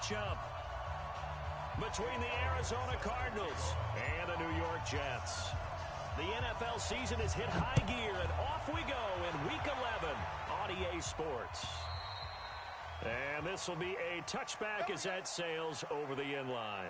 matchup between the Arizona Cardinals and the New York Jets. The NFL season has hit high gear, and off we go in Week 11 on EA Sports. And this will be a touchback as that sails over the end line.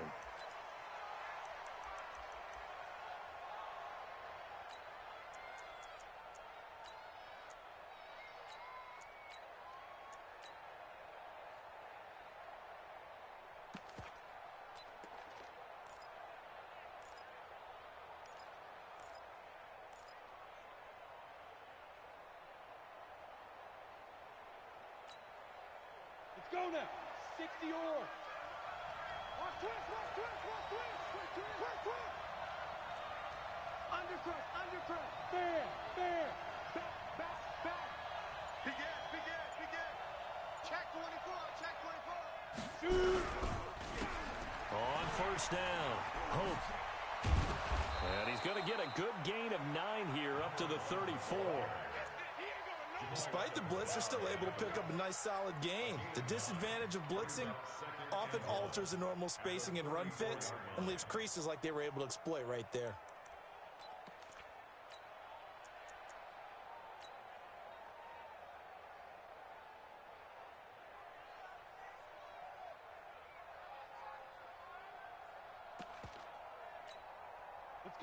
Go now. 60 or. Watch twist, watch twist, watch twist. Twist. Undercut. Fair. Back. Begin. Check 24. Shoot. On first down, Hope. And he's going to get a good gain of 9 here up to the 34. Despite the blitz, they're still able to pick up a nice solid gain. The disadvantage of blitzing often alters the normal spacing and run fits and leaves creases like they were able to exploit right there.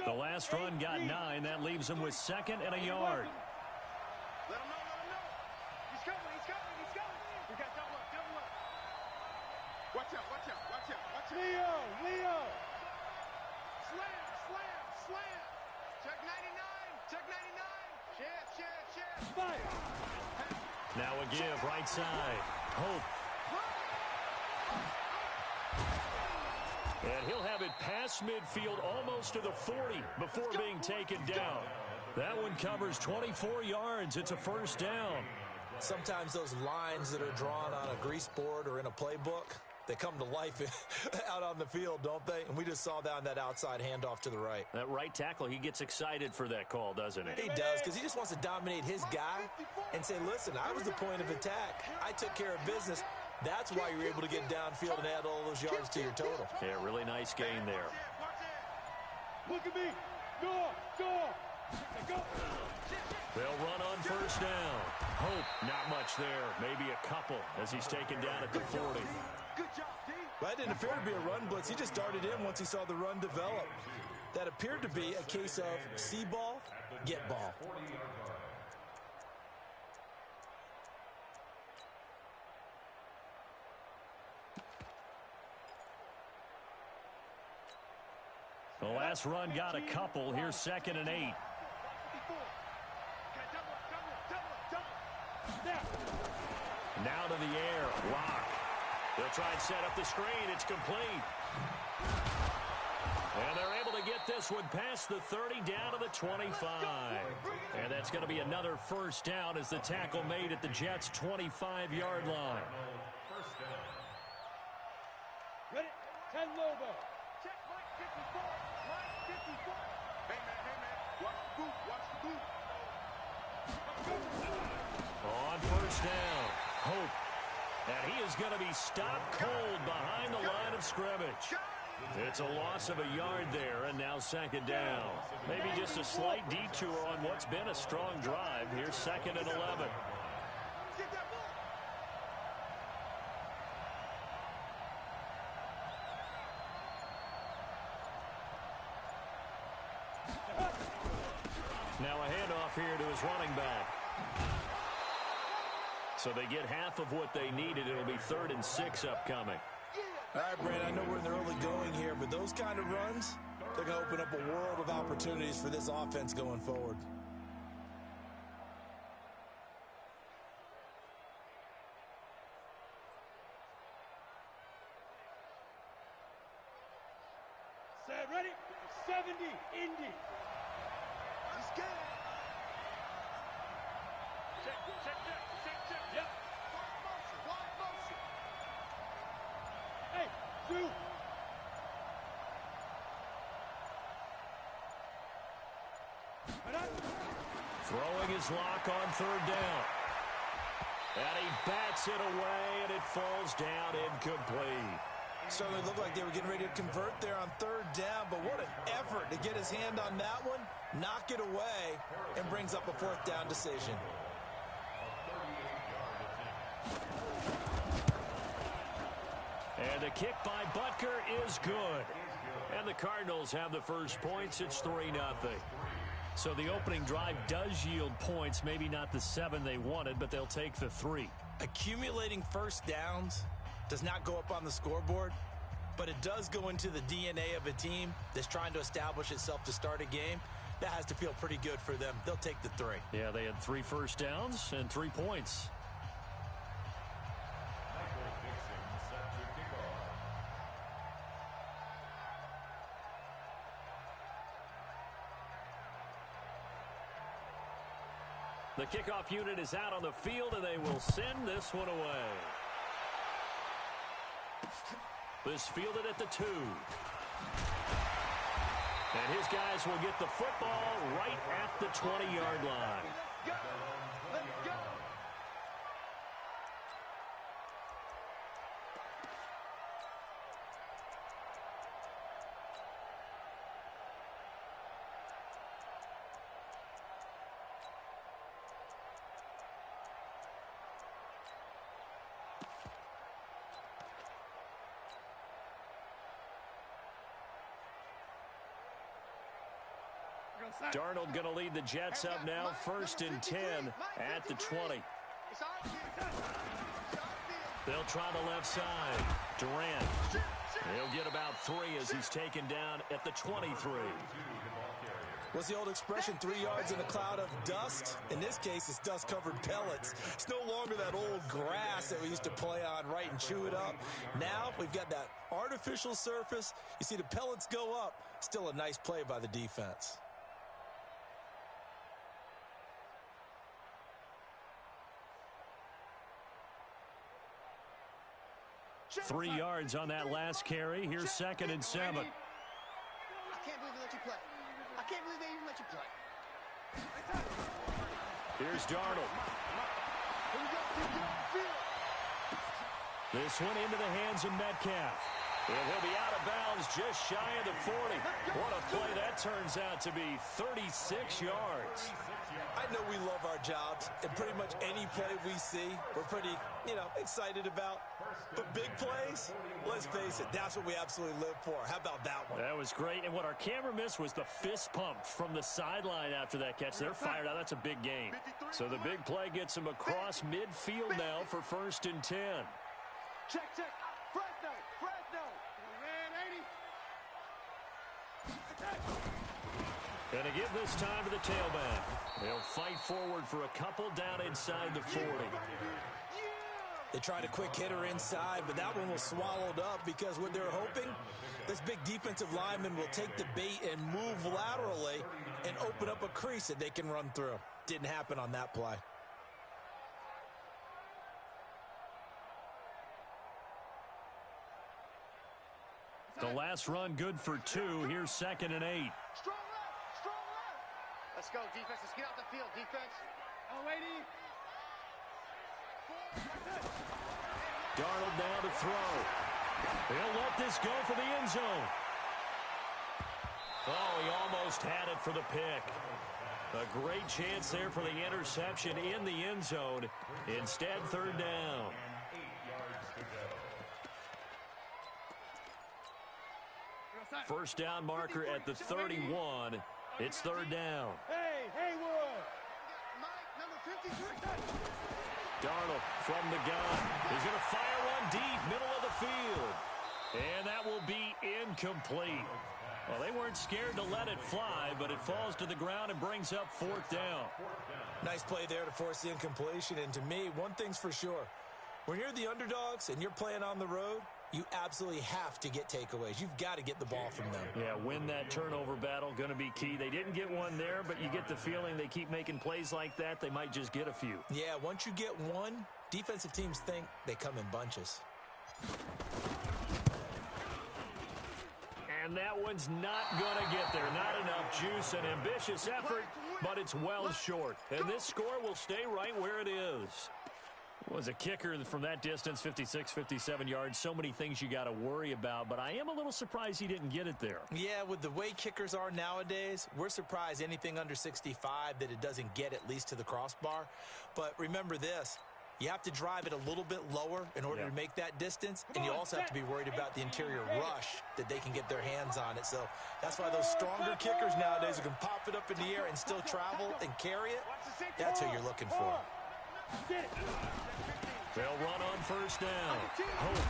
The last run got 9. That leaves him with 2nd and a yard. Let him know. He's coming. We got double up. Watch out. Leo. Slam. Check 99. Chance. Fire. Now a give right side. Hope. And he'll have it past midfield almost to the 40 before being taken down. That one covers 24 yards. It's a first down. Sometimes those lines that are drawn on a grease board or in a playbook, they come to life out on the field, don't they? And we just saw that on that outside handoff to the right. That right tackle, he gets excited for that call, doesn't he? He does, because he just wants to dominate his guy and say, listen, I was the point of attack. I took care of business. That's why you're able to get downfield and add all those yards to your total. Yeah, really nice gain there. Look at me. Go. They'll run on first down. Hope, not much there. Maybe a couple as he's taken down at the 40. Good job, D. That didn't appear to be a run blitz. He just darted in once he saw the run develop. That appeared to be a case of see ball, get ball. The last run got a couple. Here's 2nd and 8. Now to the air. Lock. They'll try and set up the screen. It's complete. And they're able to get this one past the 30 down to the 25. And that's going to be another first down as the tackle made at the Jets' 25-yard line. Ready? 10 Lobo. Check Mike 54. Hey, man. Watch the boot. On first down, Hope. And he is going to be stopped cold behind the line of scrimmage. It's a loss of a yard there, and now 2nd down. Maybe just a slight detour on what's been a strong drive. Here's 2nd and 11. Now a handoff here to his running back. So they get half of what they needed. It'll be 3rd and 6 upcoming. All right, Brandon, I know we're in the early going here, but those kind of runs, they're going to open up a world of opportunities for this offense going forward. Set, ready? 70, Indy. Let's get it. Check. Yep. Wide motion. Hey, two. Throwing his lock on 3rd down. And he bats it away, and it falls down incomplete. Certainly looked like they were getting ready to convert there on third down, but what an effort to get his hand on that one, knock it away, and brings up a fourth down decision. And the kick by Butker is good. And the Cardinals have the first points. It's 3-0. So the opening drive does yield points, maybe not the 7 they wanted, but they'll take the 3. Accumulating first downs does not go up on the scoreboard, but it does go into the DNA of a team that's trying to establish itself to start a game. That has to feel pretty good for them. They'll take the 3. Yeah, they had 3 first downs and 3 points. The kickoff unit is out on the field, and they will send this one away. This fielded at the 2. And his guys will get the football right at the 20-yard line. Let's go! Let's go! Darnold going to lead the Jets up now, 1st and 10 at the 20. They'll try the left side. Durant. He'll get about 3 as he's taken down at the 23. What's the old expression, 3 yards in a cloud of dust? In this case, it's dust-covered pellets. It's no longer that old grass that we used to play on, right, and chew it up. Now we've got that artificial surface. You see the pellets go up. Still a nice play by the defense. 3 yards on that last carry. Here's 2nd and 7. I can't believe they let you play. I can't believe they even let you play. Here's Darnold. Here we go. This one into the hands of Metcalf. And he'll be out of bounds just shy of the 40. What a play that turns out to be, 36 yards. I know we love our jobs, and pretty much any play we see, we're pretty, excited about. But big plays, let's face it, that's what we absolutely live for. How about that one? That was great, and what our camera missed was the fist pump from the sideline after that catch. They're fired out. That's a big game. So the big play gets them across midfield now for 1st and 10. Check. Fresno. Man, 80. Gonna give this time to the tailback. They'll fight forward for a couple down inside the 40. They tried a quick hitter inside, but that one was swallowed up because what they're hoping, this big defensive lineman will take the bait and move laterally and open up a crease that they can run through. Didn't happen on that play. The last run good for 2. Here's 2nd and 8. Strong left. Let's go, defense. Let's get out the field, defense. Oh, 80. Darnold now to throw. He'll let this go for the end zone. Oh, he almost had it for the pick. A great chance there for the interception in the end zone. Instead, 3rd down. First down marker at the 31. It's 3rd down. Hey, Haywood. Mike, number 53. Darnold from the gun. He's going to fire one deep, middle of the field. And that will be incomplete. Well, they weren't scared to let it fly, but it falls to the ground and brings up 4th down. Nice play there to force the incompletion. And to me, one thing's for sure. When you're the underdogs and you're playing on the road, you absolutely have to get takeaways. You've got to get the ball from them. Yeah, win that turnover battle, going to be key. They didn't get one there, but you get the feeling they keep making plays like that, they might just get a few. Yeah, once you get one, defensive teams think they come in bunches. And that one's not going to get there. Not enough juice, an ambitious effort, but it's well short. And this score will stay right where it is. Was a kicker from that distance, 56, 57 yards. So many things you got to worry about, but I am a little surprised he didn't get it there. Yeah, with the way kickers are nowadays, we're surprised anything under 65 that it doesn't get at least to the crossbar. But remember this, you have to drive it a little bit lower in order to make that distance, and you also have to be worried about the interior rush that they can get their hands on it. So that's why those stronger kickers nowadays who can pop it up in the air and still travel and carry it, that's who you're looking for. They'll run on first down. Hope.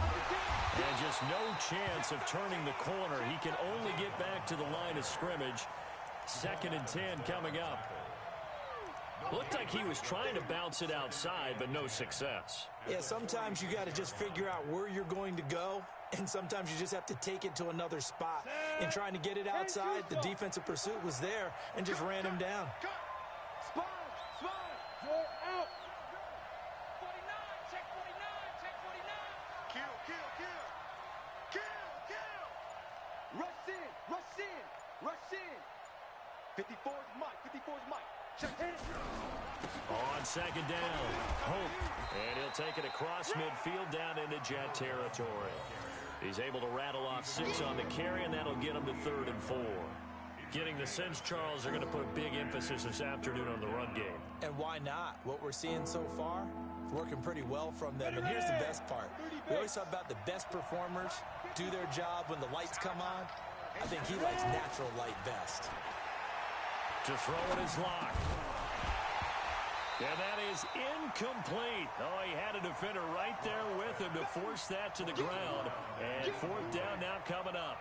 And just no chance of turning the corner. He can only get back to the line of scrimmage. 2nd and 10 coming up. Looked like he was trying to bounce it outside, but no success. Yeah, sometimes you got to just figure out where you're going to go, and sometimes you just have to take it to another spot. In trying to get it outside, the defensive pursuit was there and just ran him down. Spine, out. 49, check 49. Kill. Rush in. 54's Mike. Check it. On 2nd down, Hope. And he'll take it across midfield down into Jet territory. He's able to rattle off 6 on the carry, and that'll get him to 3rd and 4. Getting the sense, Charles, they're going to put a big emphasis this afternoon on the run game. And why not? What we're seeing so far is working pretty well from them. And here's the best part. We always talk about the best performers do their job when the lights come on. I think he likes natural light best. To throw it is locked. And that is incomplete. Oh, he had a defender right there with him to force that to the ground. And 4th down now coming up.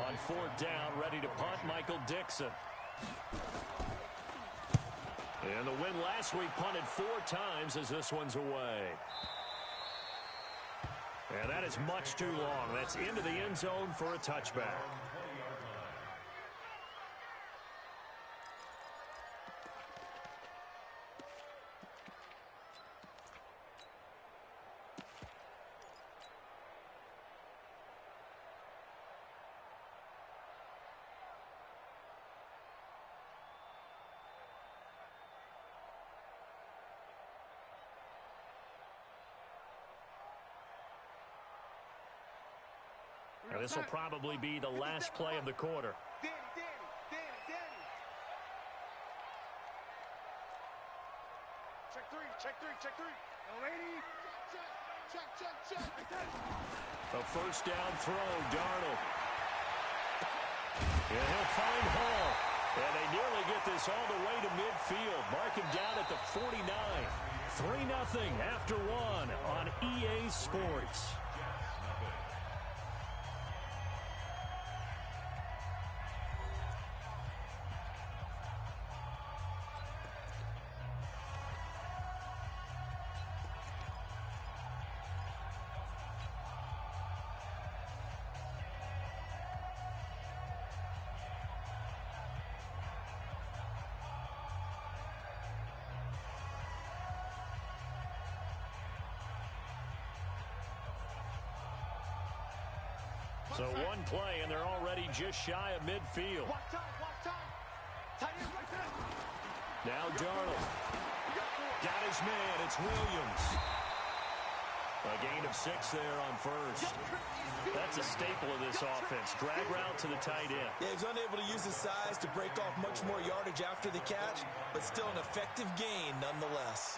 On 4th down, ready to punt, Michael Dixon. And the win last week, punted 4 times as this one's away. And that is much too long. That's into the end zone for a touchback. And this will probably be the last play of the quarter. Danny. Check three. Lady. Check. A first down throw, Darnold. And he'll find Hall. And they nearly get this all the way to midfield. Mark him down at the 49. 3-0 after 1 on EA Sports. So one play, and they're already just shy of midfield. Watch time. Now Darnold. Got his man. It's Williams. A gain of 6 there on first. That's a staple of this offense. Drag route to the tight end. Yeah, he's unable to use his size to break off much more yardage after the catch, but still an effective gain nonetheless.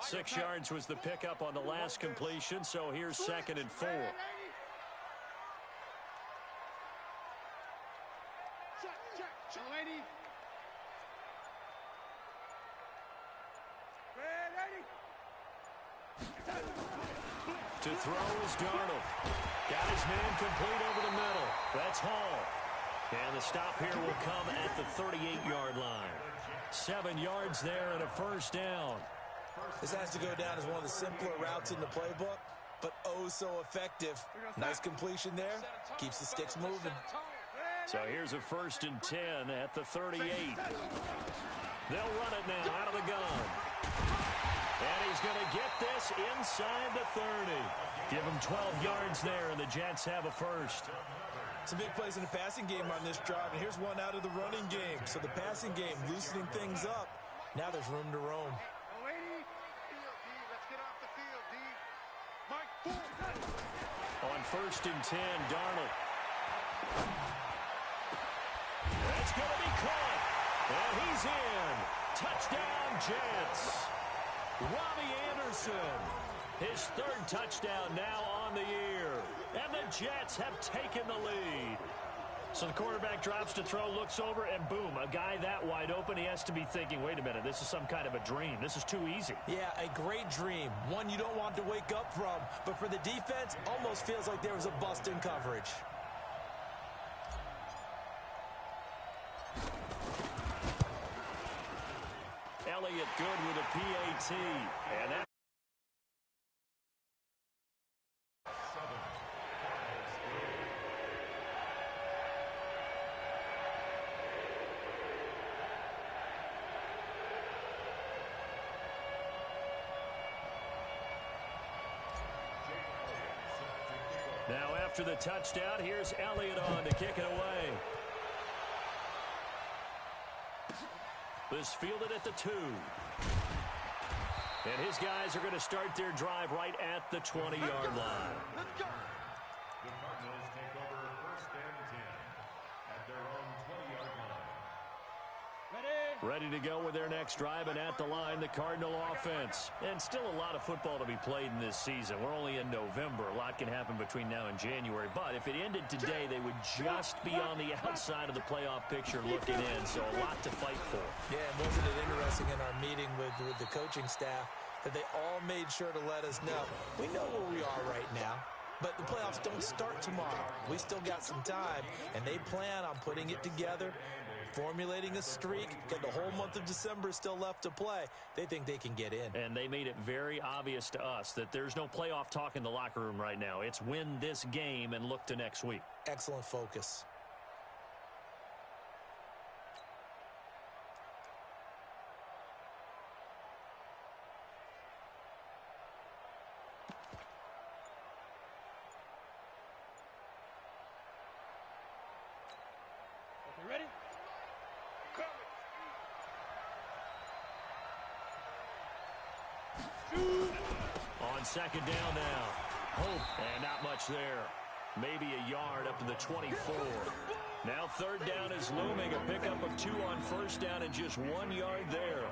Six yards was the pickup on the last completion, so here's 2nd and 4. Check, lady. To throw is Darnold. Got his man complete over the middle. That's Hall. And the stop here will come at the 38-yard line. 7 yards there and a first down. This has to go down as one of the simpler routes in the playbook, but oh so effective. Nice completion there. Keeps the sticks moving. So here's a 1st and 10 at the 38. They'll run it now out of the gun. And he's going to get this inside the 30. Give him 12 yards there, and the Jets have a first. Some big plays in the passing game on this drive, and here's one out of the running game. So the passing game loosening things up. Now there's room to roam. Let's get off the field, D. Mike, On 1st and 10, Darnold. That's going to be caught. And he's in. Touchdown, Jets. Robbie Anderson. His 3rd touchdown now on the year. And the Jets have taken the lead. So the quarterback drops to throw, looks over, and boom, a guy that wide open, he has to be thinking, wait a minute, this is some kind of a dream. This is too easy. Yeah, a great dream. One you don't want to wake up from. But for the defense, almost feels like there was a bust in coverage. Elliott good with a PAT. And that now after the touchdown, here's Elliott on to kick it away. This fielded at the 2. And his guys are going to start their drive right at the 20-yard line. let's go. The Cardinals take over 1st and 10 at their own 20-yard line. Ready to go with their next drive, and at the line, the Cardinal offense. And still a lot of football to be played in this season. We're only in November. A lot can happen between now and January. But if it ended today, they would just be on the outside of the playoff picture looking in. So a lot to fight for. Yeah, and wasn't it interesting in our meeting with the coaching staff that they all made sure to let us know, we know where we are right now, but the playoffs don't start tomorrow. We still got some time, and they plan on putting it together, formulating a streak, got the whole month of December still left to play. They think they can get in. And they made it very obvious to us that there's no playoff talk in the locker room right now. It's win this game and look to next week. Excellent focus. Okay, ready? On 2nd down now. Hope, and not much there. Maybe a yard up to the 24. Now 3rd down is looming. A pickup of 2 on 1st down and just 1 yard there.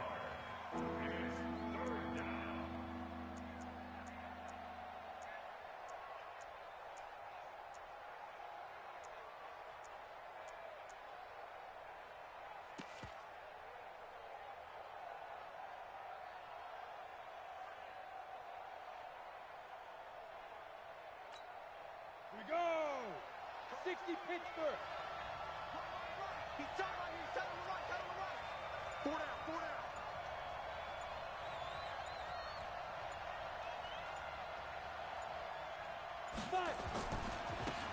Here we go. 60 Pittsburgh. He's tight right here. He's tight on the right. Tight on the right. 4 down. 4 down.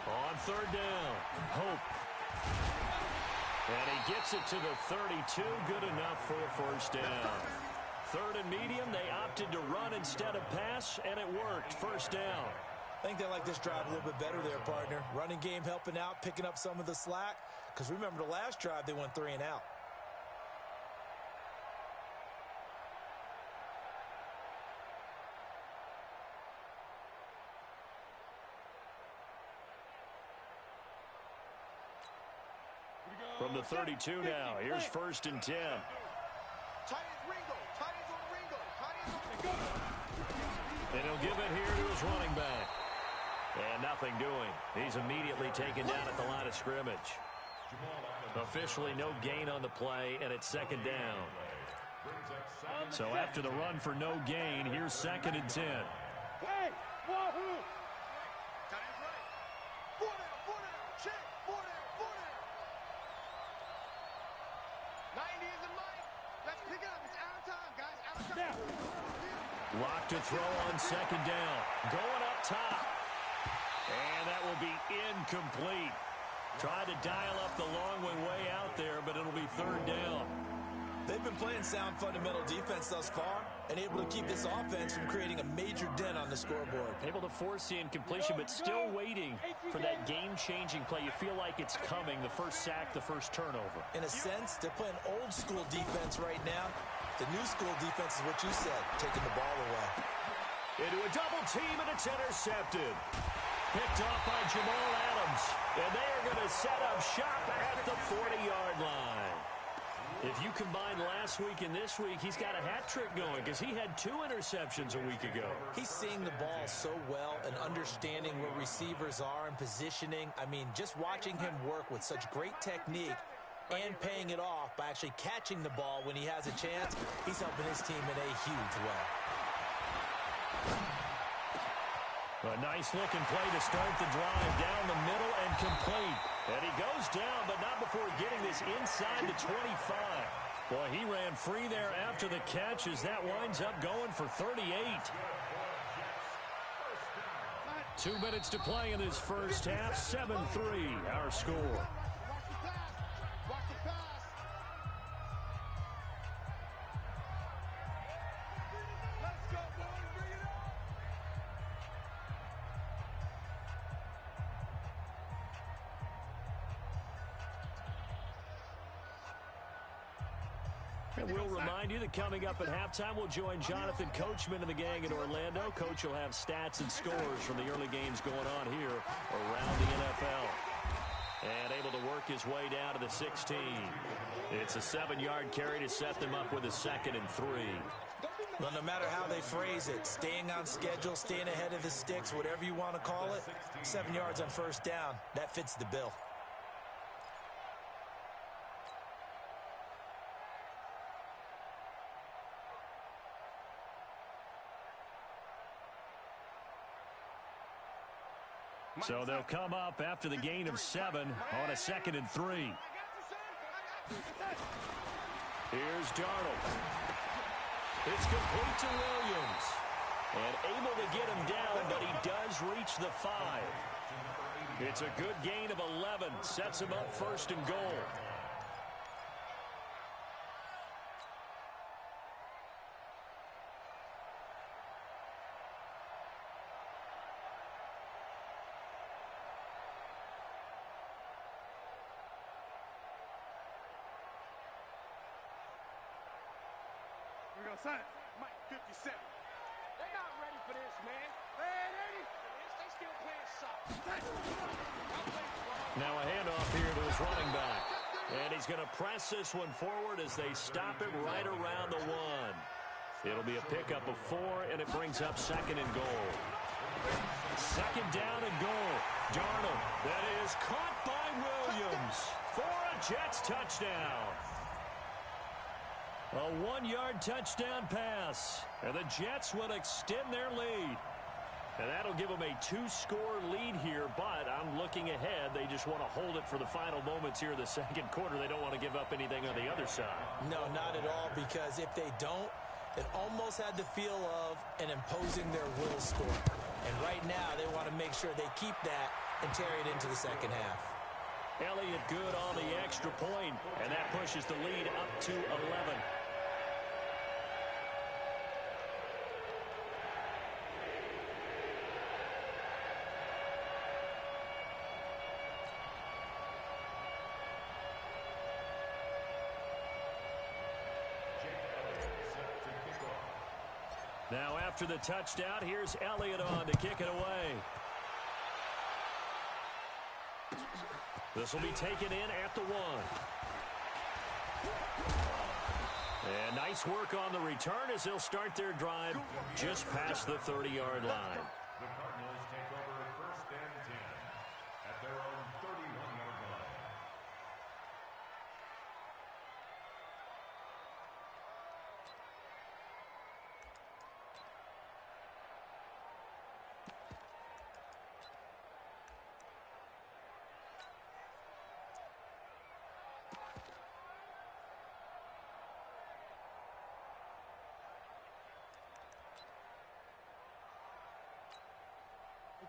On 3rd down, Hope. And he gets it to the 32. Good enough for a 1st down. 3rd and medium, they opted to run instead of pass, and it worked. 1st down. I think they like this drive a little bit better there, partner. Running game helping out, picking up some of the slack. Because remember the last drive, they went 3 and out. From the 32 now, here's 1st and 10. Tight ends Ringo. Tight ends on Ringo. Tight ends on Ringo. And he'll give it here to his running back. And nothing doing. He's immediately taken down at the line of scrimmage. Officially no gain on the play, and it's 2nd down. So after the run for no gain, here's 2nd and 10. Hey, wahoo! Tight ends right. 4 down. 4 down. Check. 4 down. 4 down. 90 is the mic. Let's pick it up. It's out of time, guys. Out of time. Lock to throw on 2nd down. Going up top. And that will be incomplete. Tried to dial up the long way out there, but it'll be 3rd down. They've been playing sound fundamental defense thus far and able to keep this offense from creating a major dent on the scoreboard. Able to force the incompletion, but still waiting for that game-changing play. You feel like it's coming, the first sack, the first turnover. In a sense, they're playing old-school defense right now. The new-school defense is what you said, taking the ball away. Into a double team, and it's intercepted. Picked off by Jamal Adams. And they are going to set up shop at the 40-yard line. If you combine last week and this week, he's got a hat trick going because he had 2 interceptions a week ago. He's seeing the ball so well and understanding where receivers are and positioning. I mean, just watching him work with such great technique and paying it off by actually catching the ball when he has a chance, he's helping his team in a huge way. A nice-looking play to start the drive down the middle and complete. And he goes down, but not before getting this inside the 25. Boy, he ran free there after the catch as that winds up going for 38. 2 minutes to play in this first half. 7-3, our score. And we'll remind you that coming up at halftime, we'll join Jonathan Coachman and the gang in Orlando. Coach will have stats and scores from the early games going on here around the NFL. And able to work his way down to the 16. It's a 7-yard carry to set them up with a 2nd and 3. Well, no matter how they phrase it, staying on schedule, staying ahead of the sticks, whatever you want to call it, 7 yards on first down, that fits the bill. So they'll come up after the gain of 7 on a 2nd and 3. Here's Darnold. It's complete to Williams. And able to get him down, but he does reach the 5. It's a good gain of 11. Sets him up 1st and goal. Mike 57. They're not ready for this, man. Ready for this? They still playing soft. Now a handoff here to his running back. And he's going to press this one forward as they stop it right around the 1. It'll be a pickup of 4, and it brings up 2nd and goal. 2nd down and goal. Darnold, that is caught by Williams for a Jets touchdown. A 1-yard touchdown pass. And the Jets will extend their lead. And that'll give them a 2-score lead here, but I'm looking ahead. They just want to hold it for the final moments here in the 2nd quarter. They don't want to give up anything on the other side. No, not at all, because if they don't, it almost had the feel of an imposing their will score. And right now, they want to make sure they keep that and carry it into the 2nd half. Elliott good on the extra point, and that pushes the lead up to 11. Now after the touchdown, here's Elliott on to kick it away. This will be taken in at the 1. And nice work on the return as they'll start their drive just past the 30-yard line. The Cardinals take over 1st and 10 at their own 31-yard line.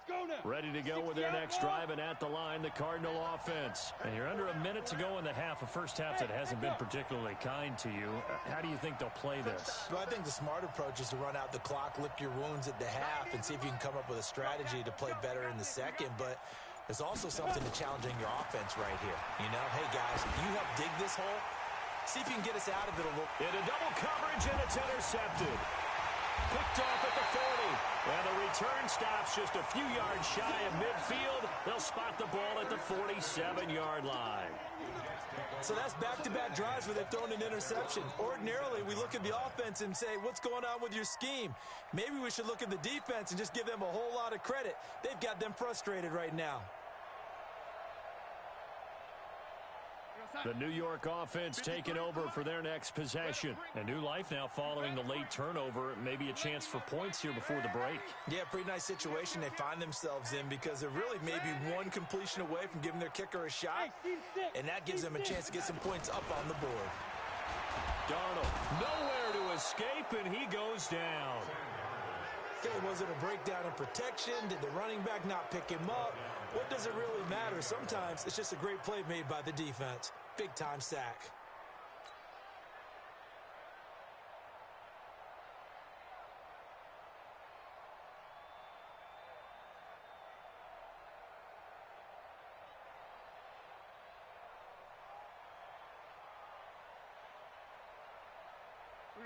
Go now. Ready to go with their next drive, and at the line, the Cardinal offense. And you're under a minute to go in the half, a first half that hasn't been particularly kind to you. How do you think they'll play this? Well, I think the smart approach is to run out the clock, lick your wounds at the half, and see if you can come up with a strategy to play better in the second. But there's also something to challenging your offense right here. You know, hey, guys, you help dig this hole. See if you can get us out of it a little. Into double coverage, and it's intercepted. Picked off at the 40. And the return stops just a few yards shy of midfield. They'll spot the ball at the 47-yard line. So that's back-to-back drives where they've thrown an interception. Ordinarily, we look at the offense and say, what's going on with your scheme? Maybe we should look at the defense and just give them a whole lot of credit. They've got them frustrated right now. The New York offense taking over for their next possession. A new life now following the late turnover. Maybe a chance for points here before the break. Yeah, pretty nice situation they find themselves in because they're really maybe one completion away from giving their kicker a shot. And that gives them a chance to get some points up on the board. Darnold nowhere to escape, and he goes down. Okay, was it a breakdown in protection? Did the running back not pick him up? What does it really matter? Sometimes it's just a great play made by the defense. Big-time sack.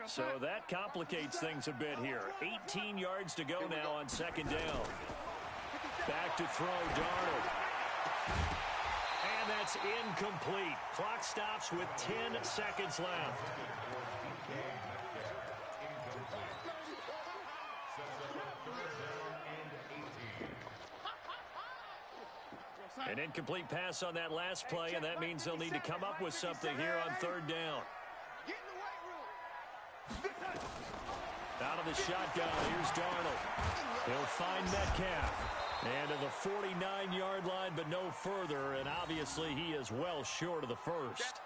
So that complicates things a bit here. 18 yards to go now on second down. Back to throw, Darnold. And that's incomplete. Clock stops with 10 seconds left. An incomplete pass on that last play, and that means they'll need to come up with something here on third down. Out of the shotgun, here's Darnold. He'll find Metcalf. And to the 49-yard line, but no further. And obviously, he is well short of the first.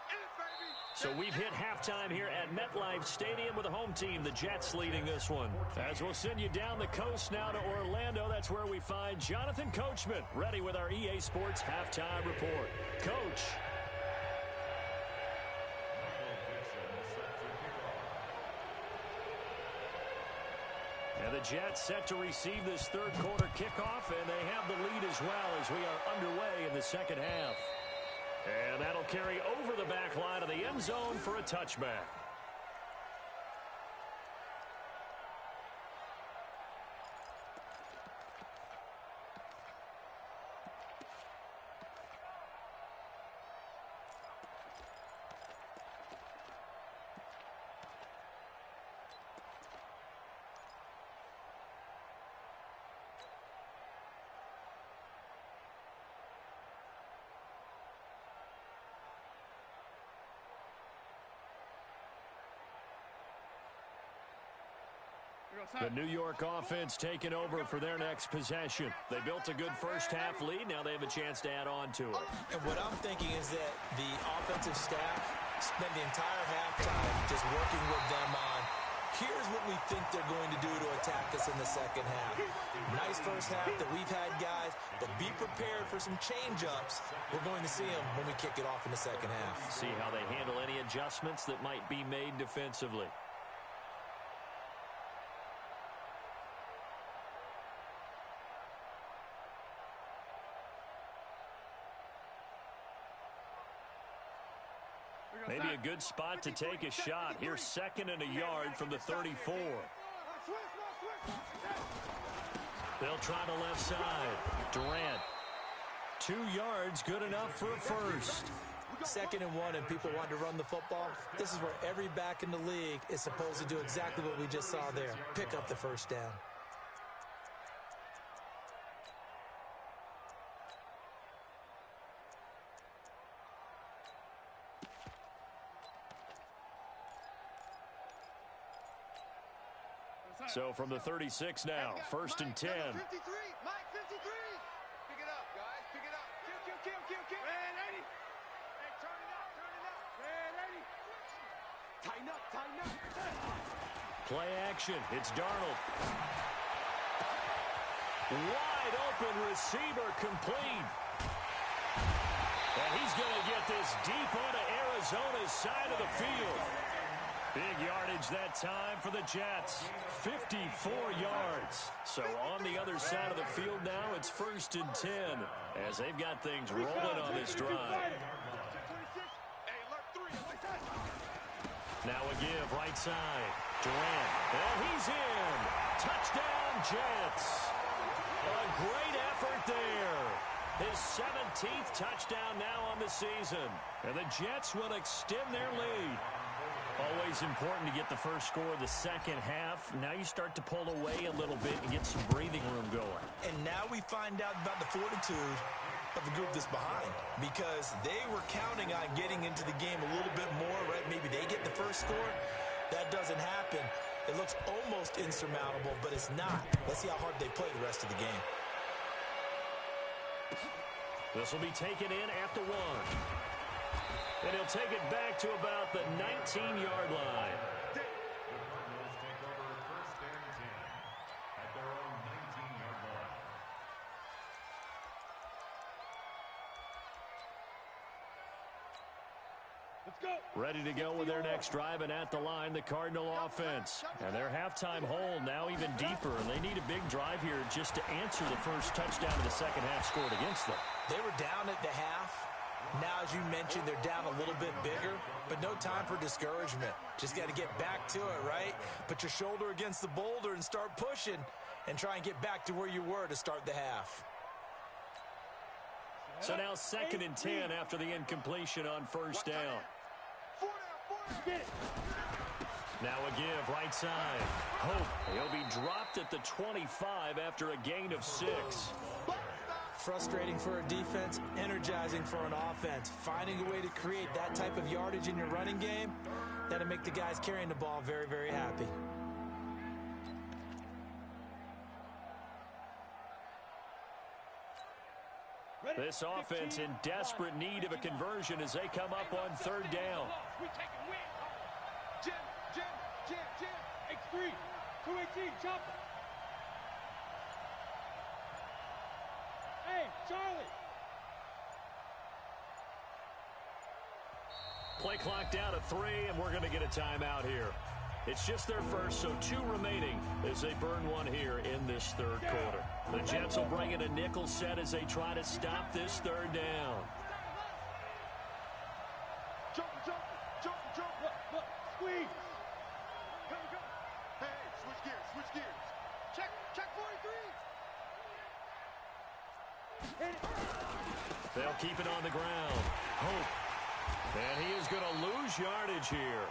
So we've hit halftime here at MetLife Stadium with the home team, the Jets, leading this one. As we'll send you down the coast now to Orlando, that's where we find Jonathan Coachman, ready with our EA Sports halftime report. Coach. And the Jets set to receive this third quarter kickoff, and they have the lead as well as we are underway in the second half. And that'll carry over the back line of the end zone for a touchback. The New York offense taking over for their next possession. They built a good first half lead. Now they have a chance to add on to it. And what I'm thinking is that the offensive staff spent the entire halftime just working with them on, here's what we think they're going to do to attack us in the second half. Nice first half that we've had, guys, but be prepared for some change-ups. We're going to see them when we kick it off in the second half. See how they handle any adjustments that might be made defensively. Maybe a good spot to take a shot. Here's second and a yard from the 34. They'll try the left side. Durant. 2 yards, good enough for a first. 2nd and 1, and people want to run the football. This is where every back in the league is supposed to do exactly what we just saw there. Pick up the first down. So from the 36 now, 1st and 10. 53, Mike, 53. Pick it up, guys, pick it up. Kill. Ready. Hey, turn it up. Ready. Tighten up. Play action, it's Darnold. Wide open receiver complete. And he's going to get this deep onto Arizona's side of the field. Big yardage that time for the Jets. 54 yards. So on the other side of the field now, it's 1st and 10 as they've got things rolling on this drive. Now a give right side. Durant. And he's in. Touchdown, Jets. A great effort there. His 17th touchdown now on the season. And the Jets will extend their lead. Always important to get the first score of the second half. Now you start to pull away a little bit and get some breathing room going. And now we find out about the fortitude of the group that's behind, because they were counting on getting into the game a little bit more, right? Maybe they get the first score. That doesn't happen. It looks almost insurmountable, but it's not. Let's see how hard they play the rest of the game. This will be taken in at the 1. And he'll take it back to about the 19-yard line. The Cardinals take over 1st and 10 at their own 19-yard line. Let's go. Ready to go with their next drive, and at the line, the Cardinal offense. And their halftime hole now even deeper, and they need a big drive here just to answer the first touchdown of the second half scored against them. They were down at the half. Now, as you mentioned, they're down a little bit bigger, but no time for discouragement. Just got to get back to it, right? Put your shoulder against the boulder and start pushing and try and get back to where you were to start the half. So now 2nd and 10 after the incompletion on 1st down. Now a give right side. Hope he'll be dropped at the 25 after a gain of 6. Frustrating for a defense, energizing for an offense. Finding a way to create that type of yardage in your running game, that'll make the guys carrying the ball very, very happy. This offense in desperate need of a conversion as they come up on 3rd down. Jim, X3, 218, chop. Hey, Charlie. Play clock down to 3, and we're going to get a timeout here. It's just their first, so 2 remaining as they burn one here in this 3rd quarter. The Jets will bring in a nickel set as they try to stop this 3rd down. Jump. Look, squeeze. Go. Hey, switch gears. Check 43. Hit it. They'll keep it on the ground. Hope. And he is going to lose yardage here.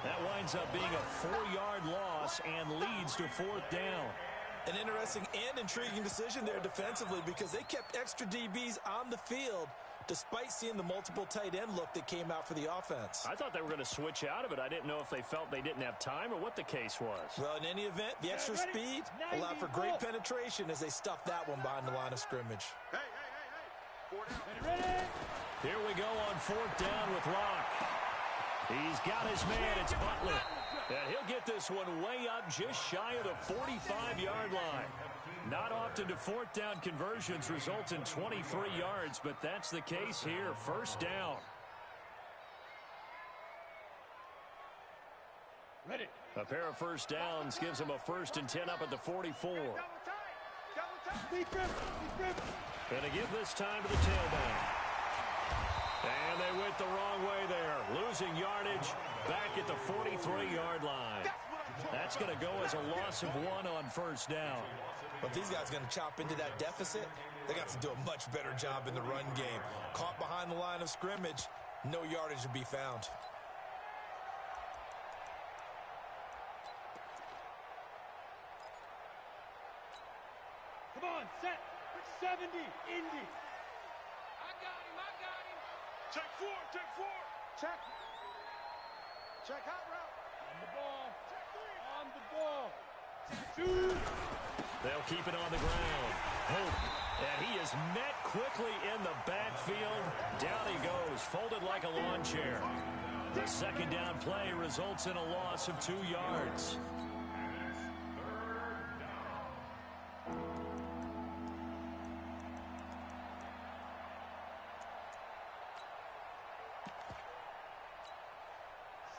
That winds up being a 4-yard loss and leads to 4th down. An interesting and intriguing decision there defensively, because they kept extra DBs on the field despite seeing the multiple tight end look that came out for the offense. I thought they were going to switch out of it. I didn't know if they felt they didn't have time or what the case was. Well, in any event, the extra speed allowed for great penetration as they stuffed that one behind the line of scrimmage. Hey. 4 down. Ready. Here we go on 4th down with Rock. He's got his man. It's Butler. And he'll get this one way up just shy of the 45-yard line. Not often do 4th down conversions result in 23 yards, but that's the case here. 1st down. Ready. A pair of 1st downs gives them a 1st and 10 up at the 44. Double tight. And a give this time to the tailback. And they went the wrong way there. Losing yardage back at the 43-yard line. That's going to go as a loss of 1 on 1st down. But if these guys are going to chop into that deficit, they got to do a much better job in the run game. Caught behind the line of scrimmage, no yardage to be found. Come on, set. 70, Indy. I got him. Check 4. Check hot route. On the ball. Check 2. They'll keep it on the ground. Hope. And he is met quickly in the backfield. Down he goes, folded like a lawn chair. The 2nd down play results in a loss of 2 yards.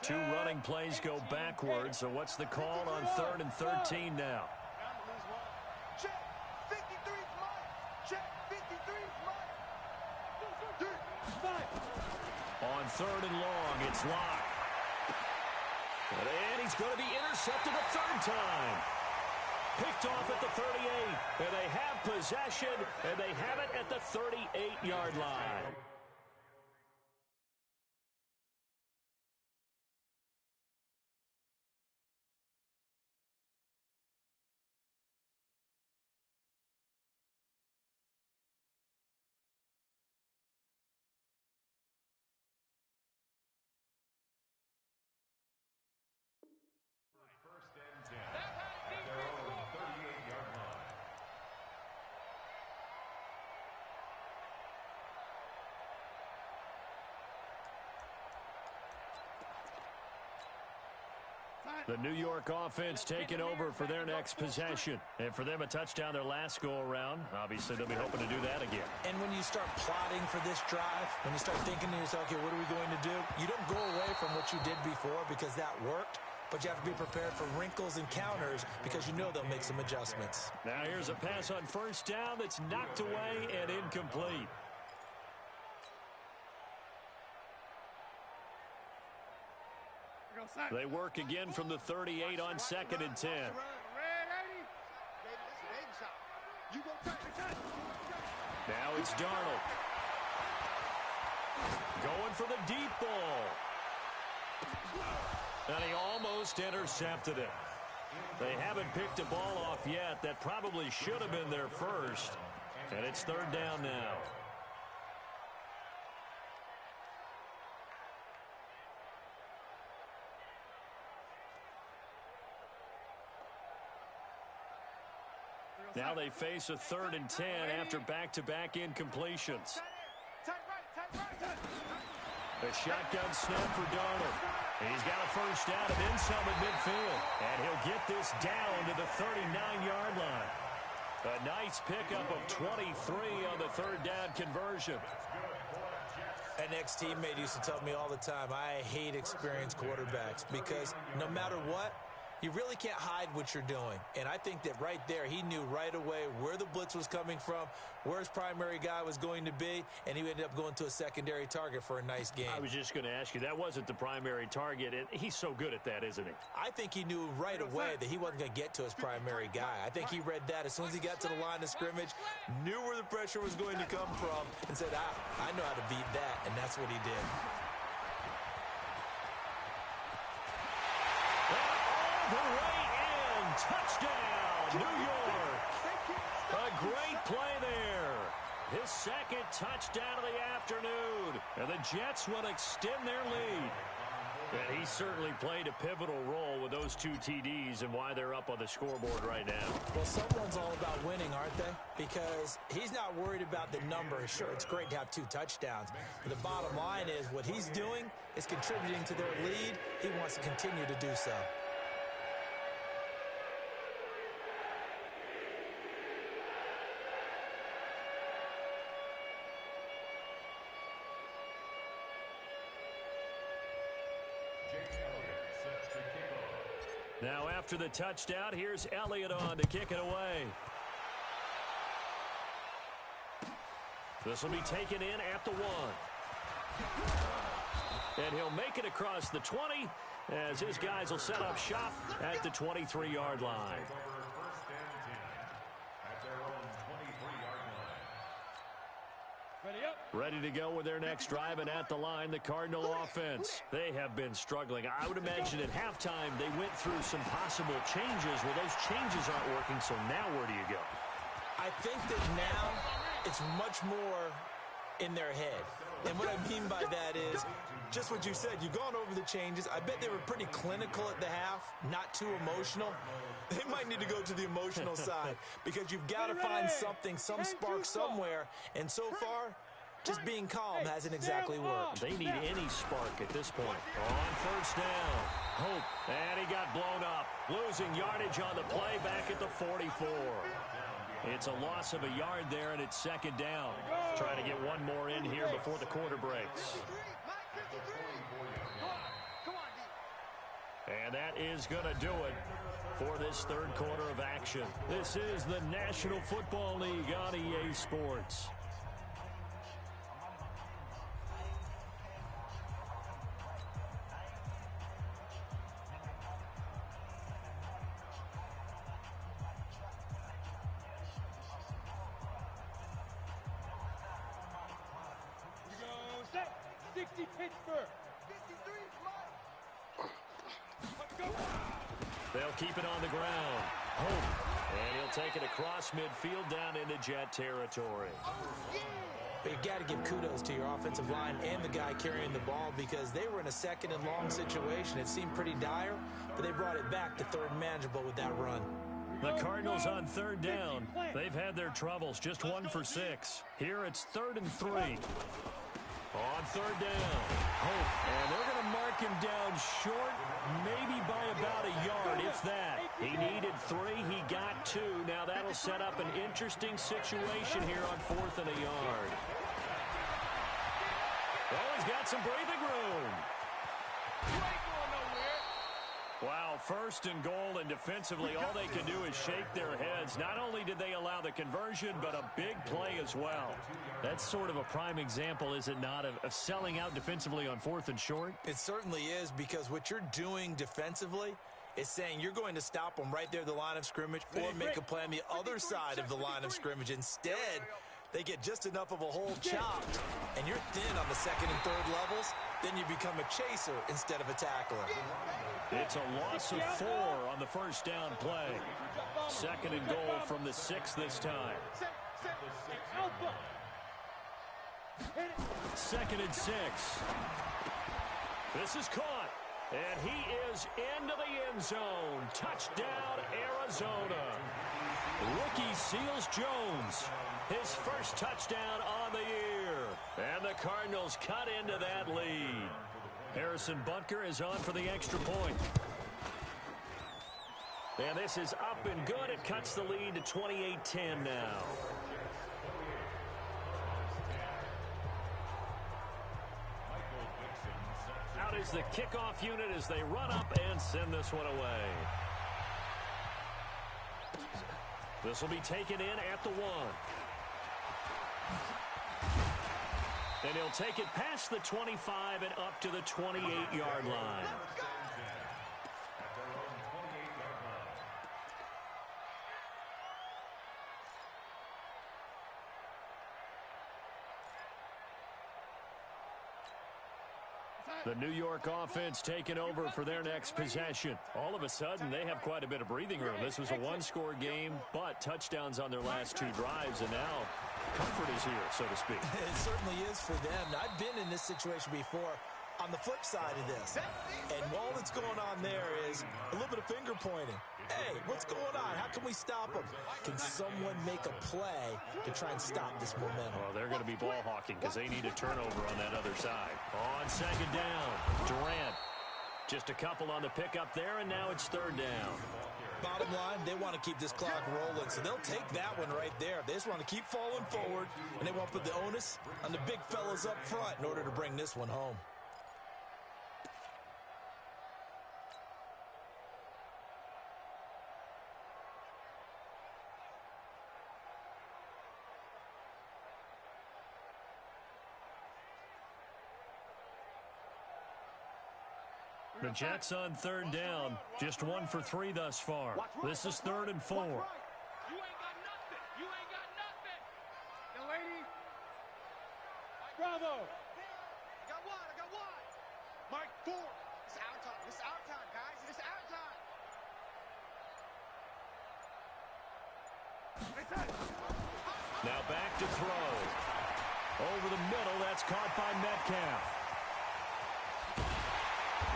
Two running plays go backwards, so what's the call on 3rd and 13 now? Check. 53's mine. Check. 53's mine. On 3rd and long, it's Locke. And he's going to be intercepted a third time. Picked off at the 38. And they have possession, and they have it at the 38-yard line. The New York offense taking over for their next possession. And for them, a touchdown their last go-around. Obviously, they'll be hoping to do that again. And when you start plotting for this drive, when you start thinking to yourself, okay, what are we going to do? You don't go away from what you did before because that worked, but you have to be prepared for wrinkles and counters because you know they'll make some adjustments. Now here's a pass on first down that's knocked away and incomplete. They work again from the 38 on 2nd and 10. Now it's Darnold. Going for the deep ball. And he almost intercepted it. They haven't picked a ball off yet. That probably should have been their first. And it's 3rd down now. Now they face a 3rd and 10 after back-to-back incompletions. A shotgun snap for Darnold. He's got a first down and then some at midfield. And he'll get this down to the 39-yard line. A nice pickup of 23 on the 3rd down conversion. An ex-teammate used to tell me all the time, I hate experienced quarterbacks because no matter what, you really can't hide what you're doing. And I think that right there, he knew right away where the blitz was coming from, where his primary guy was going to be, and he ended up going to a secondary target for a nice game. I was just going to ask you, that wasn't the primary target, and he's so good at that, isn't he? I think he knew right away that he wasn't going to get to his primary guy. I think he read that as soon as he got to the line of scrimmage, knew where the pressure was going to come from, and said, I know how to beat that, and that's what he did. The way in. Touchdown, New York. A great play there. His second touchdown of the afternoon. And the Jets will extend their lead. And he certainly played a pivotal role with those 2 TDs and why they're up on the scoreboard right now. Well, someone's all about winning, aren't they? Because he's not worried about the number. Sure, it's great to have 2 touchdowns. But the bottom line is what he's doing is contributing to their lead. He wants to continue to do so. Now after the touchdown, here's Elliott on to kick it away. This will be taken in at the 1. And he'll make it across the 20 as his guys will set up shop at the 23-yard line. Ready to go with their next drive, and at the line, the Cardinal offense. They have been struggling. I would imagine at halftime they went through some possible changes. Well, those changes aren't working, so now where do you go? I think that now it's much more in their head. And what I mean by that is just what you said. You've gone over the changes. I bet they were pretty clinical at the half, not too emotional. They might need to go to the emotional side because you've got to find something, some spark somewhere. And so far, just being calm hasn't exactly worked. They need any spark at this point. On first down, Hope, and he got blown up. Losing yardage on the play back at the 44. It's a loss of a yard there, and it's 2nd down. Trying to get one more in here before the quarter breaks. And that is going to do it for this third quarter of action. This is the National Football League on EA Sports. You go set. 60 Pittsburgh. 53 Mike. Let's go. They'll keep it on the ground. Hope. And he'll take it across midfield down into Jet territory. But you got to give kudos to your offensive line and the guy carrying the ball because they were in a second and long situation. It seemed pretty dire, but they brought it back to third and manageable with that run. The Cardinals on third down. They've had their troubles, just 1 for 6. Here it's 3rd and 3. On third down, Hope. And they're going to mark him down short, maybe by about a yard, if that. He needed 3. He got 2. Now that'll set up an interesting situation here on 4th and a yard. Oh, he's got some breathing room. Wow, 1st and goal, and defensively, all they can do is shake their heads. Not only did they allow the conversion, but a big play as well. That's sort of a prime example, is it not, of selling out defensively on 4th and short? It certainly is, because what you're doing defensively is saying you're going to stop them right there at the line of scrimmage or make a play on the other side of the line of scrimmage. Instead, they get just enough of a hole chopped, and you're thin on the 2nd and 3rd levels. Then you become a chaser instead of a tackler. It's a loss of 4 on the first down play. 2nd and goal from the 6 this time. 2nd and 6. This is caught. And he is into the end zone. Touchdown, Arizona. Rookie Seals Jones. His first touchdown on the year. And the Cardinals cut into that lead. Harrison Butker is on for the extra point. And this is up and good. It cuts the lead to 28-10 now. Out is the kickoff unit as they run up and send this one away. This will be taken in at the 1. And he'll take it past the 25 and up to the 28-yard line. The New York offense taking over for their next possession. All of a sudden, they have quite a bit of breathing room. This was a one-score game, but touchdowns on their last 2 drives, and now comfort is here, so to speak. It certainly is for them. I've been in this situation before on the flip side of this. And all that's going on there is a little bit of finger pointing. Hey, what's going on? How can we stop them? Can someone make a play to try and stop this momentum? Well, they're going to be ball hawking because they need a turnover on that other side. On 2nd down, Durant. Just a couple on the pickup there, and now it's 3rd down. Bottom line, they want to keep this clock rolling, so they'll take that one right there. They just want to keep falling forward, and they want to put the onus on the big fellas up front in order to bring this one home. The Jets on 3rd down. Just 1 for 3 thus far. This is 3rd and 4. You ain't got nothing. You ain't got nothing. Young lady. Bravo. I got one. Mike, 4. It's our time. It's our time, guys. It's our time. Now back to throw. Over the middle. That's caught by Metcalf.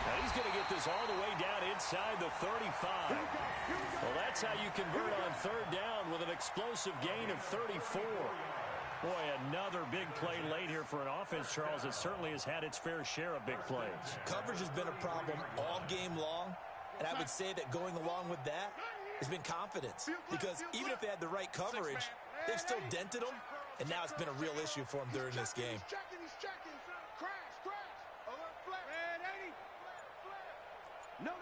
Now he's going to get this all the way down inside the 35. Well, that's how you convert on 3rd down with an explosive gain of 34. Boy, another big play late here for an offense, Charles, that certainly has had its fair share of big plays. Coverage has been a problem all game long, and I would say that going along with that has been confidence. Because even if they had the right coverage, they've still dented them, and now it's been a real issue for them during this game. He's checking. Crash. Alert, flare. Red 80. No.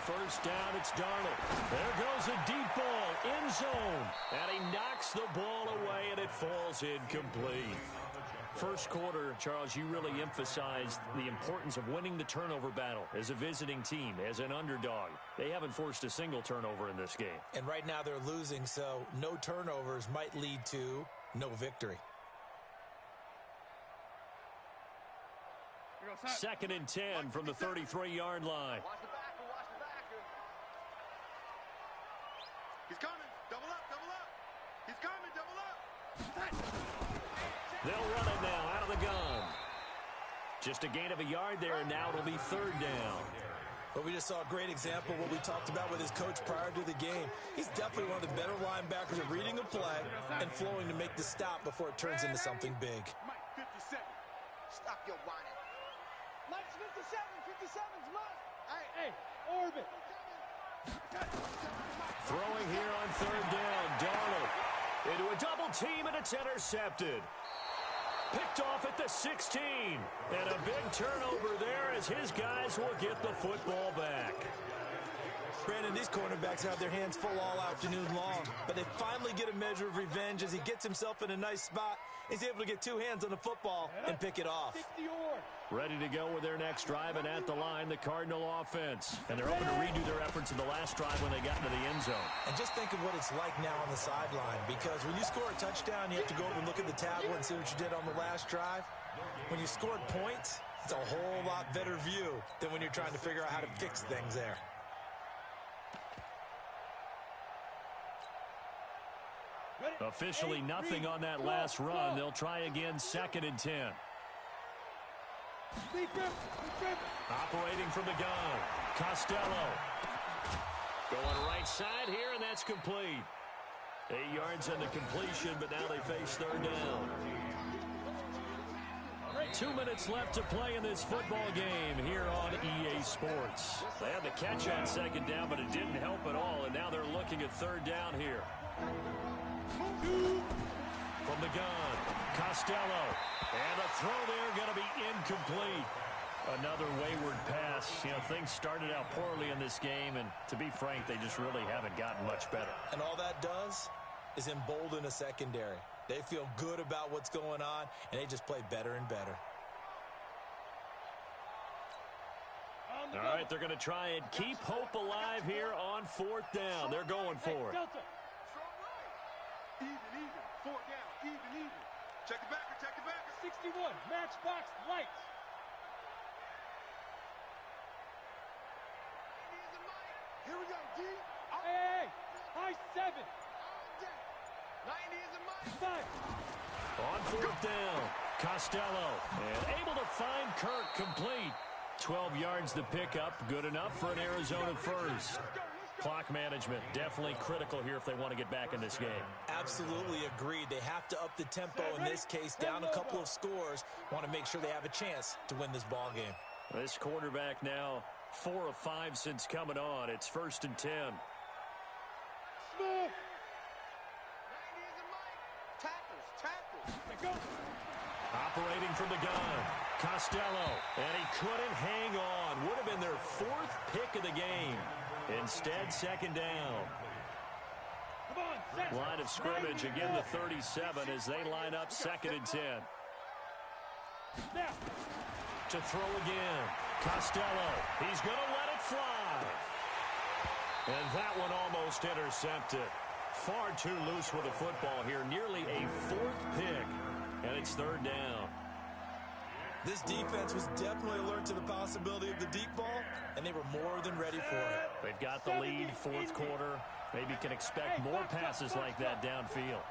first down, it's Darnold. There goes a deep ball, end zone. And he knocks the ball away, and it falls incomplete. First quarter, Charles, you really emphasized the importance of winning the turnover battle as a visiting team, as an underdog. They haven't forced a single turnover in this game. And right now they're losing, so no turnovers might lead to no victory. 2nd and 10 from the 33-yard line. Watch the backer, watch the backer. He's coming. Double up, double up. He's coming, double up. They'll run it now out of the gun. Just a gain of a yard there, and now it'll be 3rd down. But we just saw a great example of what we talked about with his coach prior to the game. He's definitely one of the better linebackers at reading a play and flowing to make the stop before it turns into something big. Mike 57. Stop your whining. Mike's 57. 57's Mike. Hey, orbit. Throwing here on 3rd down. Darnold into a double team, and it's intercepted. Picked off at the 16. And a big turnover there as his guys will get the football back. Brandon, these cornerbacks have their hands full all afternoon long, but they finally get a measure of revenge as he gets himself in a nice spot. He's able to get 2 hands on the football and pick it off. Ready to go with their next drive, and at the line, the Cardinal offense. And they're hoping to redo their efforts in the last drive when they got into the end zone. And just think of what it's like now on the sideline, because when you score a touchdown, you have to go over and look at the tablet and see what you did on the last drive. When you scored points, it's a whole lot better view than when you're trying to figure out how to fix things there. Officially nothing on that last run. They'll try again, 2nd and 10. Operating from the gun, Costello. Going right side here, and that's complete. 8 yards on the completion, but now they face 3rd down. 2 minutes left to play in this football game here on EA Sports. They had the catch on 2nd down, but it didn't help at all, and now they're looking at 3rd down here. From the gun, Costello. And a throw there going to be incomplete. Another wayward pass. You know, things started out poorly in this game, and to be frank, they just really haven't gotten much better. And all that does is embolden a secondary. They feel good about what's going on, and they just play better and better. All right, they're going to try and keep hope alive here on 4th down. They're going for it. Even. 4 down. Even. Check the backer, check the backer. 61, matchbox lights. Here we go, D. Hey, high 7. 90 is a Mike. 5. On 4th down, Costello. And able to find Kirk complete. 12 yards to pick up. Good enough for an Arizona first. Clock management definitely critical here if they want to get back in this game. Absolutely agreed. They have to up the tempo in this case, down a couple of scores. Want to make sure they have a chance to win this ball game. This quarterback now 4 of 5 since coming on. It's 1st and 10. Smith. 90 is a Mike. Tackles. Operating from the gun, Costello. And he couldn't hang on. Would have been their 4th pick of the game. Instead, 2nd down. Line of scrimmage, again the 37 as they line up 2nd and 10. To throw again, Costello. He's going to let it fly. And that one almost intercepted. Far too loose with the football here. Nearly a 4th pick. And it's 3rd down. This defense was definitely alert to the possibility of the deep ball, and they were more than ready for it. They've got the lead, 4th quarter. Maybe can expect more passes like that downfield.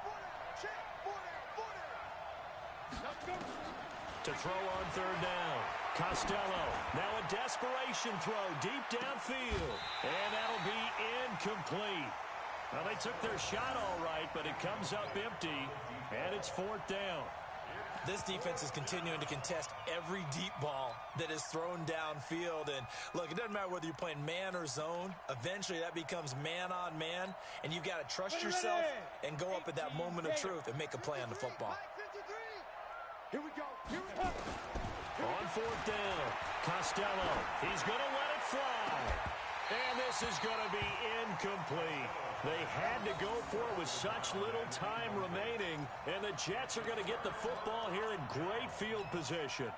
To throw on 3rd down, Costello. Now a desperation throw deep downfield. And that'll be incomplete. Well, they took their shot all right, but it comes up empty, and it's 4th down. This defense is continuing to contest every deep ball that is thrown downfield. And look, it doesn't matter whether you're playing man or zone. Eventually, that becomes man on man. And you've got to trust yourself and go up at that moment of truth and make a play on the football. Here we go. On 4th down, Costello. He's going to let it fly. And this is going to be incomplete. They had to go for it with such little time remaining, and the Jets are going to get the football here in great field position.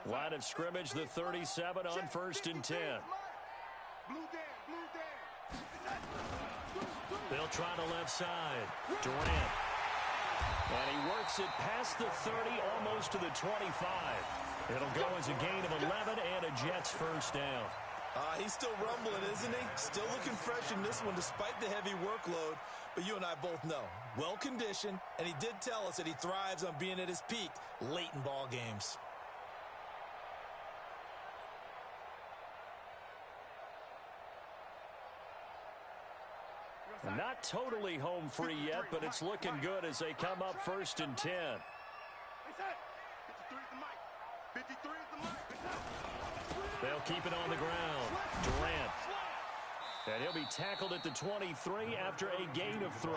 Line of scrimmage, the 37 on 1st and 10. They'll try the left side. Durant. And he works it past the 30, almost to the 25. It'll go as a gain of 11 and a Jets first down. He's still rumbling, isn't he? Still looking fresh in this one despite the heavy workload. But you and I both know, well-conditioned, and he did tell us that he thrives on being at his peak late in ball games. Not totally home free yet, but it's looking good as they come up 1st and 10. They'll keep it on the ground. Durant. And he'll be tackled at the 23 after a gain of 3.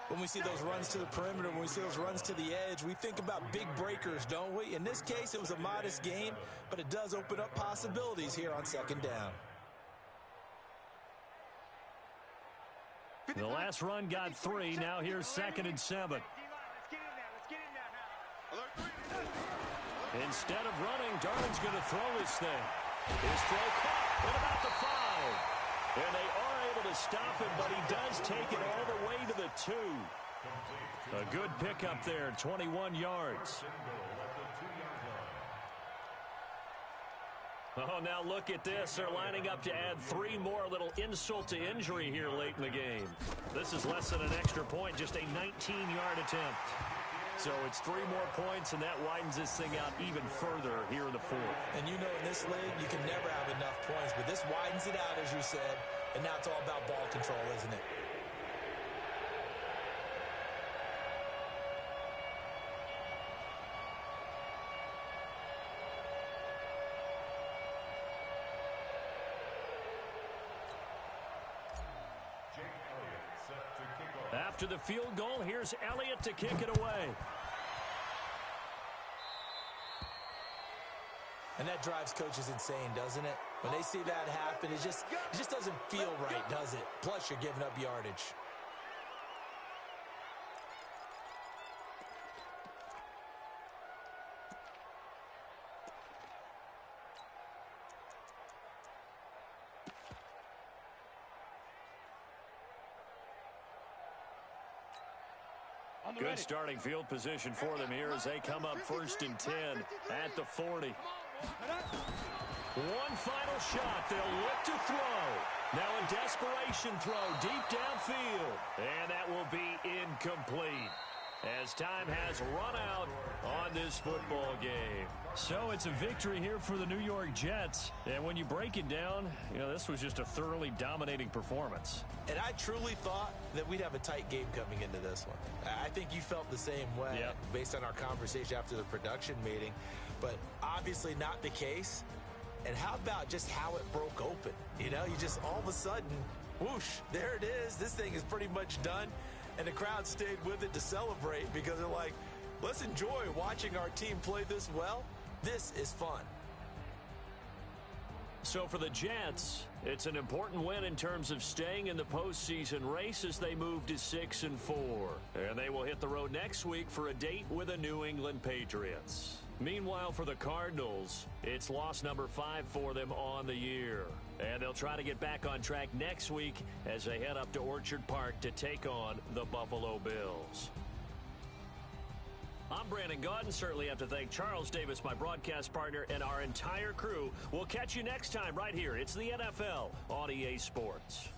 When we see those runs to the perimeter, when we see those runs to the edge, we think about big breakers, don't we? In this case, it was a modest gain, but it does open up possibilities here on 2nd down. The last run got 3. Now here's 2nd and 7. Instead of running, Darnold's going to throw this thing. His throw caught at about the 5. And they are able to stop him, but he does take it all the way to the 2. A good pickup there, 21 yards. Oh, now look at this. They're lining up to add 3 more, a little insult to injury here late in the game. This is less than an extra point, just a 19-yard attempt. So it's 3 more points, and that widens this thing out even further here in the 4th. And you know in this league, you can never have enough points, but this widens it out, as you said, and now it's all about ball control, isn't it? After the field goal, here's Elliott to kick it away. And that drives coaches insane, doesn't it? When they see that happen, it just doesn't feel right, does it? Plus, you're giving up yardage. Good starting field position for them here as they come up 1st and 10 at the 40. One final shot. They'll look to throw. Now a desperation throw deep downfield. And that will be incomplete as time has run out on this football game. So it's a victory here for the New York Jets. And when you break it down, you know, this was just a thoroughly dominating performance. And I truly thought that we'd have a tight game coming into this one. I think you felt the same way based on our conversation after the production meeting. But obviously not the case. And how about just how it broke open? You know, you just all of a sudden, whoosh, there it is. This thing is pretty much done. And the crowd stayed with it to celebrate because they're like, let's enjoy watching our team play this well. This is fun. So for the Jets, it's an important win in terms of staying in the postseason race as they move to 6-4. And they will hit the road next week for a date with the New England Patriots. Meanwhile, for the Cardinals, it's loss number 5 for them on the year. And they'll try to get back on track next week as they head up to Orchard Park to take on the Buffalo Bills. I'm Brandon Gaudin. Certainly have to thank Charles Davis, my broadcast partner, and our entire crew. We'll catch you next time right here. It's the NFL on EA Sports.